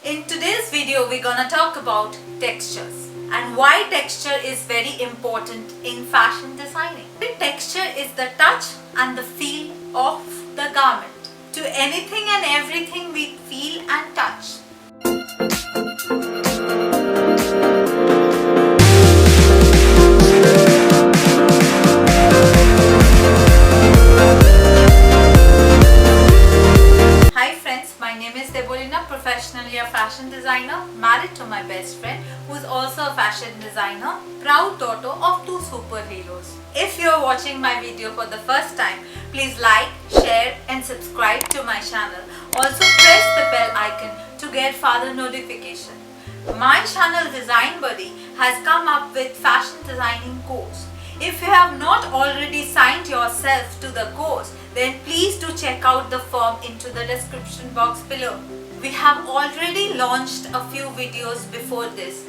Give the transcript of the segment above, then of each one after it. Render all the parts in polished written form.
In today's video, we're gonna talk about textures and why texture is very important in fashion designing. Texture is the touch and the feel of the garment. To anything and everything we feel and touch. Professionally a fashion designer, married to my best friend who is also a fashion designer, proud daughter of two superheroes. If you are watching my video for the first time, please like, share and subscribe to my channel. Also press the bell icon to get further notification. My channel Design Buddy has come up with fashion designing course. If you have not already signed yourself to the course, then please do check out the form into the description box below. We have already launched a few videos before this.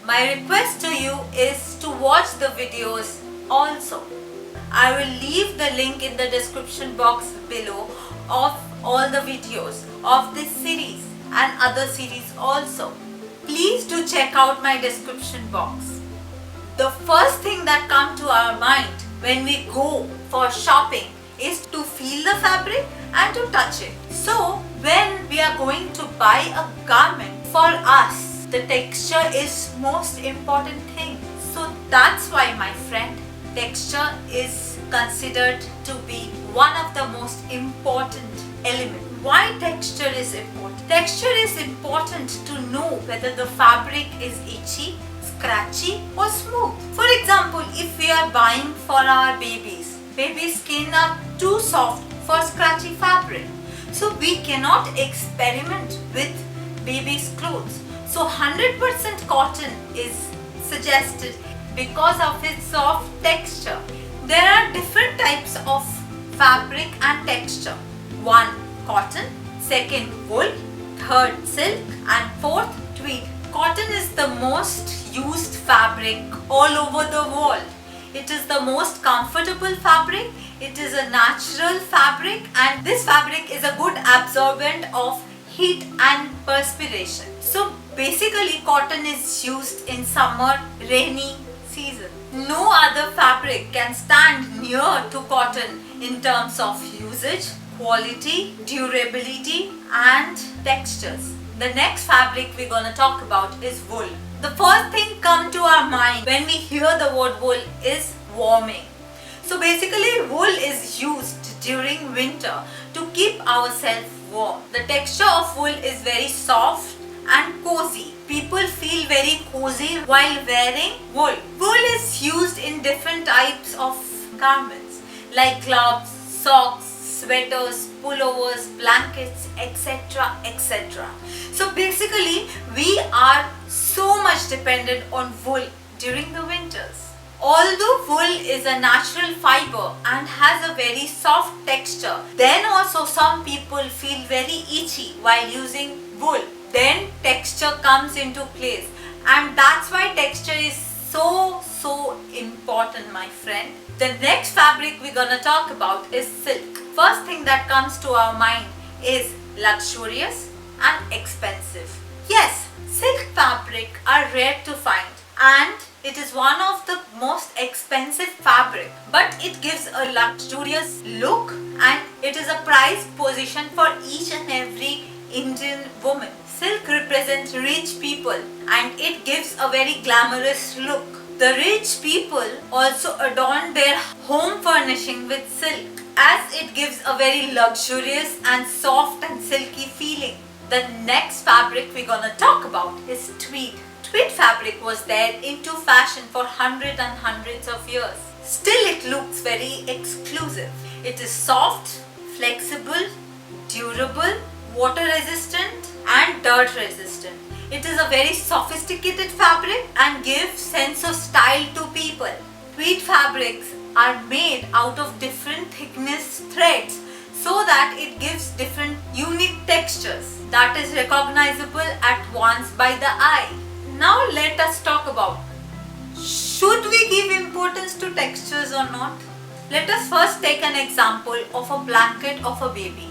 My request to you is to watch the videos also. I will leave the link in the description box below of all the videos of this series and other series also. Please do check out my description box. The first thing that comes to our mind when we go for shopping is to feel the fabric and to touch it. So when we are going to buy a garment, for us the texture is most important thing. So that's why, my friend, texture is considered to be one of the most important elements. Why texture is important? Texture is important to know whether the fabric is itchy, scratchy or smooth. For example, if we are buying for our babies, baby skin are too soft for scratchy fabric. So we cannot experiment with baby's clothes. So 100% cotton is suggested because of its soft texture. There are different types of fabric and texture. 1. Cotton, 2nd wool, 3rd silk and 4th tweed. Cotton is the most used fabric all over the world. It is the most comfortable fabric. It is a natural fabric and this fabric is a good absorbent of heat and perspiration. So basically cotton is used in summer rainy season. No other fabric can stand near to cotton in terms of usage, quality, durability and textures. The next fabric we're going to talk about is wool. The first thing come to our mind when we hear the word wool is warming. So basically wool is used during winter to keep ourselves warm. The texture of wool is very soft and cozy. People feel very cozy while wearing wool. Wool is used in different types of garments like gloves, socks, sweaters, pullovers, blankets, etc. etc. So basically we are so much dependent on wool during the winters. Although wool is a natural fiber and has a very soft texture, then also some people feel very itchy while using wool. Then texture comes into place and that's why texture is so important, my friend. The next fabric we're gonna talk about is silk. First thing that comes to our mind is luxurious and expensive. Yes, silk fabric are rare to find and it is one of the most expensive fabric, but it gives a luxurious look and it is a prized position for each and every Indian woman. Silk represents rich people and it gives a very glamorous look. The rich people also adorn their home furnishing with silk as it gives a very luxurious and soft and silky feeling. The next fabric we're gonna talk about is tweed. Tweed fabric was there into fashion for hundreds and hundreds of years. Still it looks very exclusive. It is soft, flexible, durable, water resistant and dirt resistant. It is a very sophisticated fabric and gives sense of style to people. Tweed fabrics are made out of different thickness threads so that it gives different unique textures that is recognizable at once by the eye. Now let us talk about, should we give importance to textures or not? Let us first take an example of a blanket of a baby.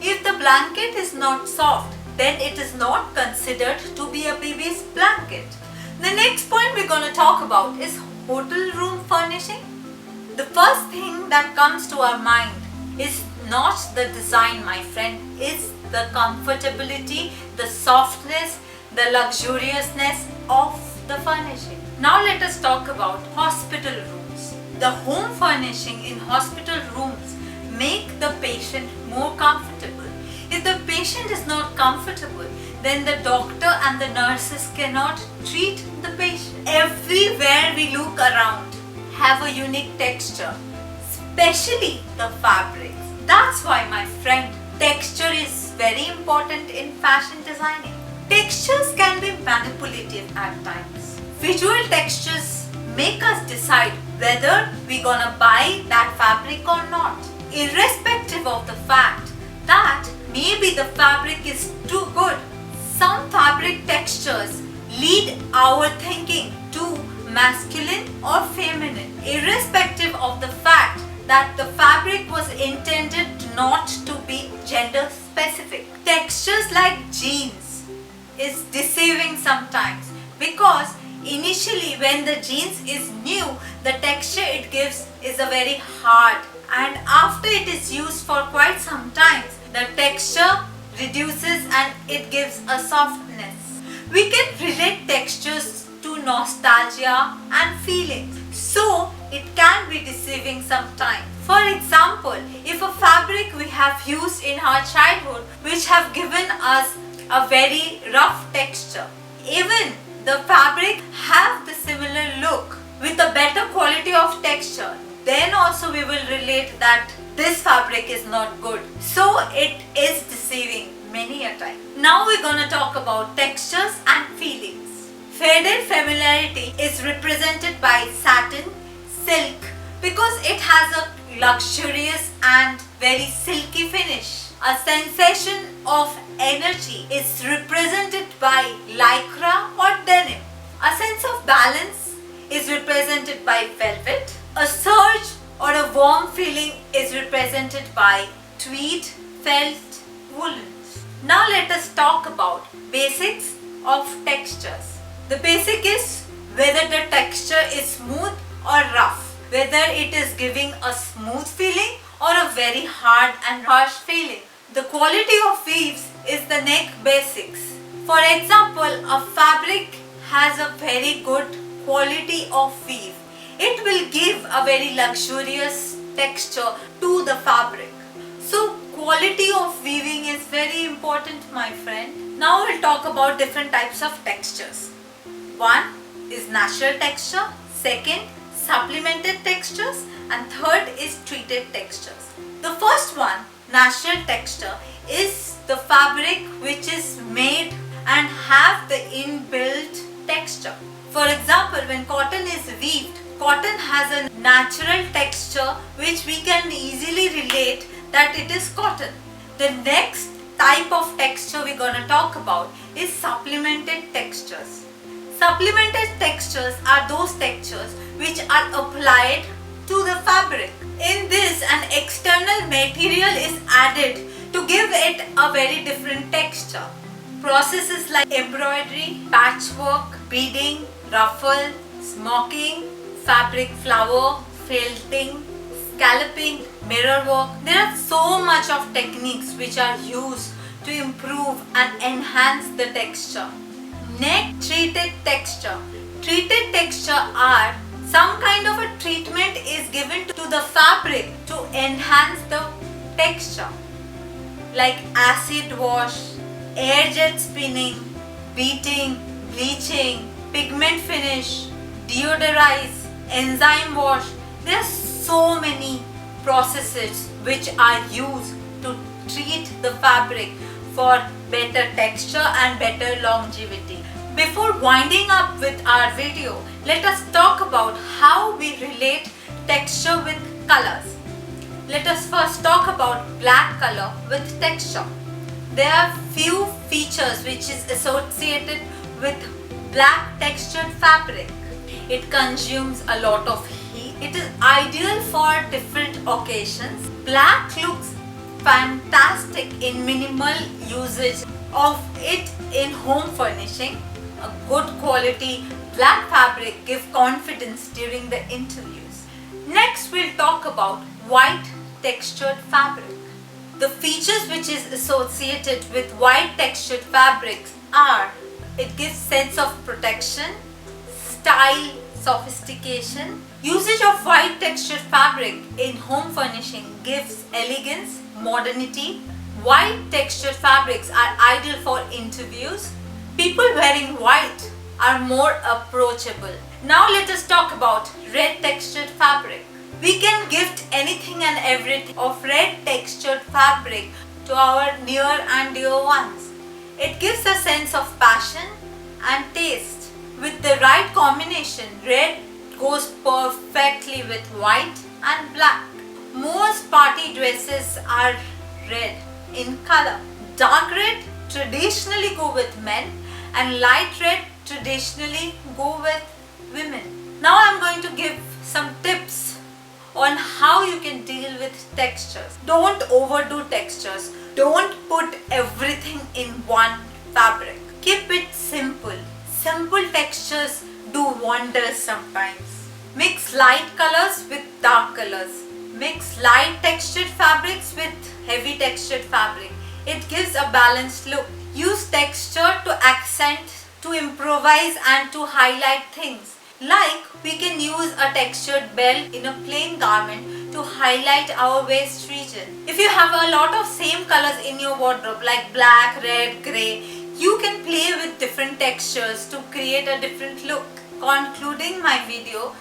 If the blanket is not soft, then it is not considered to be a baby's blanket. The next point we're going to talk about is hotel room furnishing. The first thing that comes to our mind is not the design, my friend, it's the comfortability, the softness, the luxuriousness of the furnishing. Now let us talk about hospital rooms. The home furnishing in hospital rooms make the patient more comfortable. If the patient is not comfortable, then the doctor and the nurses cannot treat the patient. Everywhere we look around have a unique texture, especially the fabrics. That's why, my friend, texture is very important in fashion designing. Textures can be manipulative at times. Visual textures make us decide whether we're gonna buy that fabric or not, irrespective of the fact that maybe the fabric is too good. Some fabric textures lead our thinking to masculine or feminine, irrespective of the fact that the fabric was intended not to be gender specific. Textures like jeans is deceiving sometimes because initially when the jeans is new, the texture it gives is a very hard, and after it is used for quite some time, the texture reduces and it gives a softness. We can relate textures to nostalgia and feelings, so it can be deceiving sometimes. For example, if a fabric we have used in our childhood which have given us a very rough texture, even the fabric have the similar look with a better quality of texture, then also we will relate that this fabric is not good. So it is deceiving many a time. Now we're gonna talk about textures and feelings. Faded familiarity is represented by satin, silk, because it has a luxurious and very silky finish. A sensation of energy is represented by lycra or denim. A sense of balance is represented by velvet. A surge or a warm feeling is represented by tweed, felt, woolens. Now let us talk about basics of textures. The basic is whether the texture is smooth or rough, whether it is giving a smooth feeling or a very hard and harsh feeling. The quality of weaves is the next basics. For example, a fabric has a very good quality of weave. It will give a very luxurious texture to the fabric. So quality of weaving is very important, my friend. Now we'll talk about different types of textures. One is natural texture, second supplemented textures, and third is treated textures. The first one, natural texture, is the fabric which is made and have the inbuilt texture. For example, when cotton is weaved, cotton has a natural texture which we can easily relate that it is cotton. The next type of texture we're going to talk about is supplemented textures. Supplemented textures are those textures which are applied to the fabric. In this, an external material is added to give it a very different texture. Processes like embroidery, patchwork, beading, ruffle, smocking, fabric flower, felting, scalloping, mirror work. There are so much of techniques which are used to improve and enhance the texture. Next, treated texture. Treated texture are some kind of a treatment is given to the fabric to enhance the texture, like acid wash, air jet spinning, beating, bleaching, pigment finish, deodorize, enzyme wash. There are so many processes which are used to treat the fabric for better texture and better longevity. Before winding up with our video, let us talk about how we relate texture with colors. Let us first talk about black color with texture. There are few features which is associated with black textured fabric. It consumes a lot of heat. It is ideal for different occasions. Black looks fantastic in minimal usage. of it in home furnishing. A good quality black fabric gives confidence during the interviews. Next, we'll talk about white textured fabric. The features which is associated with white textured fabrics are: it gives sense of protection, style, sophistication. Usage of white textured fabric in home furnishing gives elegance, modernity. White textured fabrics are ideal for interviews. People wearing white are more approachable. Now let us talk about red textured fabric. We can gift anything and everything of red textured fabric to our near and dear ones. It gives a sense of passion and taste. With the right combination, red goes perfectly with white and black. Most party dresses are red in color. Dark red traditionally go with men and light red traditionally go with women. Now I am going to give some tips on how you can deal with textures. Don't overdo textures. Don't put everything in one fabric. Keep it simple. Simple textures do wonders sometimes. Mix light colors with dark colors. Mix light textured fabrics with heavy textured fabric. It gives a balanced look. Use texture to accent, to improvise and to highlight things. Like we can use a textured belt in a plain garment to highlight our waist region. If you have a lot of same colors in your wardrobe like black, red, grey, you can play with different textures to create a different look. Concluding my video,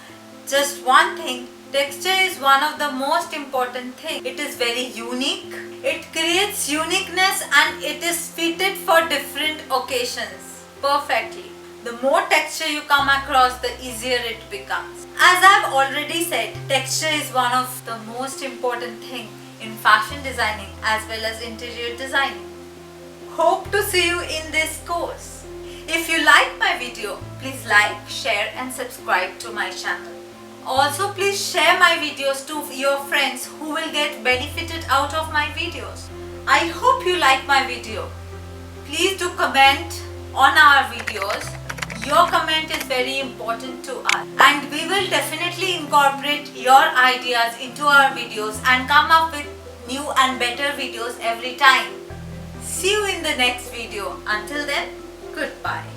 just one thing, texture is one of the most important things. It is very unique. It creates uniqueness and it is fitted for different occasions perfectly. The more texture you come across, the easier it becomes. As I've already said, texture is one of the most important thing in fashion designing as well as interior designing. Hope to see you in this course. If you like my video, please like, share and subscribe to my channel. Also, please share my videos to your friends who will get benefited out of my videos. I hope you like my video. Please do comment on our videos. Your comment is very important to us and we will definitely incorporate your ideas into our videos and come up with new and better videos every time. See you in the next video. Until then, goodbye.